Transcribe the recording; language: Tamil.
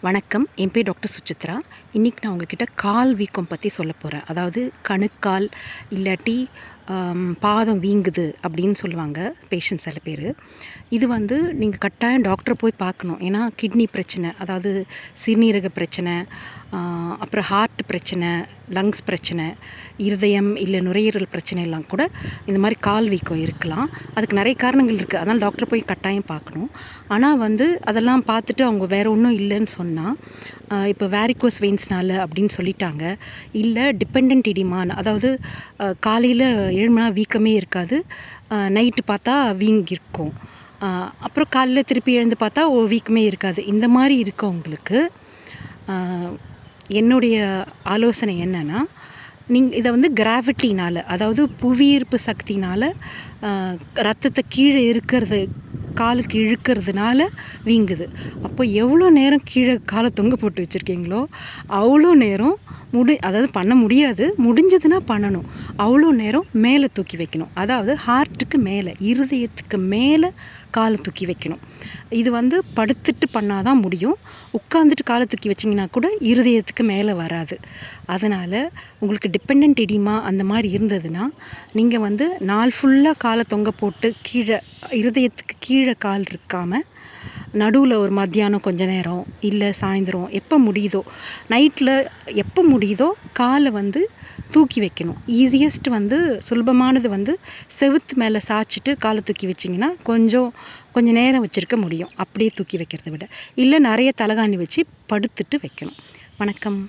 வணக்கம். என் பேர் டாக்டர் சுசித்ரா. இன்றைக்கி நான் உங்ககிட்ட கால் வீக்கம் பற்றி சொல்ல போகிறேன். அதாவது கணுக்கால் இல்லாட்டி பாதம் வீங்குது அப்படின்னு சொல்லுவாங்க பேஷண்ட் சில பேர். இது நீங்கள் கட்டாயம் டாக்டரை போய் பார்க்கணும். ஏன்னா கிட்னி பிரச்சனை, அதாவது சிறுநீரக பிரச்சனை, அப்புறம் ஹார்ட் பிரச்சனை, லங்ஸ் பிரச்சனை, இருதயம் இல்லை நுரையீரல் பிரச்சனை எல்லாம் கூட இந்த மாதிரி கால் வீக்கம் இருக்கலாம். அதுக்கு நிறைய காரணங்கள் இருக்குது. அதனால் டாக்டரை போய் கட்டாயம் பார்க்கணும். ஆனால் அதெல்லாம் பார்த்துட்டு அவங்க வேறு ஒன்றும் இல்லைன்னு சொன்னால், இப்போ வேரிகோஸ் வெயின்ஸ்னால அப்படின்னு சொல்லிட்டாங்க. இல்லை டிபெண்டன்ட் இடிமான், அதாவது காலையில் 7 மணி நேரம் வீக்கமே இருக்காது, நைட்டு பார்த்தா வீங்கிருக்கும், அப்புறம் காலையில் திருப்பி எழுந்து பார்த்தா வீக்கமே இருக்காது. இந்த மாதிரி இருக்கவங்களுக்கு என்னுடைய ஆலோசனை என்னென்னா, இதை கிராவிட்டினால், அதாவது புவியீர்ப்பு சக்தினால் ரத்தத்தை கீழே காலுக்கு இழுக்கிறதுனால வீங்குது. அப்போ எவ்வளோ நேரம் கீழே காலை தொங்க போட்டு வச்சுருக்கீங்களோ அவ்வளோ நேரம் அதாவது பண்ண முடியாது, முடிஞ்சதுன்னா பண்ணணும். அவ்வளோ நேரம் மேலே தூக்கி வைக்கணும். அதாவது ஹார்ட்டுக்கு மேலே, இருதயத்துக்கு மேலே காலை தூக்கி வைக்கணும். இது படுத்துட்டு பண்ணால் தான் முடியும். உட்காந்துட்டு காலை தூக்கி வச்சிங்கன்னா கூட இருதயத்துக்கு மேலே வராது. அதனால் உங்களுக்கு டிபெண்டன்ட் எடிமா அந்த மாதிரி இருந்ததுன்னா, நீங்கள் நாள் ஃபுல்லாக காலை தொங்க போட்டு கீழே இருதயத்துக்கு கீழே கால் இருக்காமல், நடுவில் ஒரு மத்தியானம் கொஞ்ச நேரம் இல்லை சாயந்தரம் எப்போ முடியுதோ, நைட்டில் எப்போ முடியுதோ காலை தூக்கி வைக்கணும். ஈஸியஸ்ட் சுலபமானது செவுத்து மேலே சாய்ச்சிட்டு காலை தூக்கி வச்சிங்கன்னா கொஞ்சம் நேரம் வச்சுருக்க முடியும், அப்படியே தூக்கி வைக்கிறத விட. இல்லை நிறைய தலகாணி வச்சு படுத்துட்டு வைக்கணும். வணக்கம்.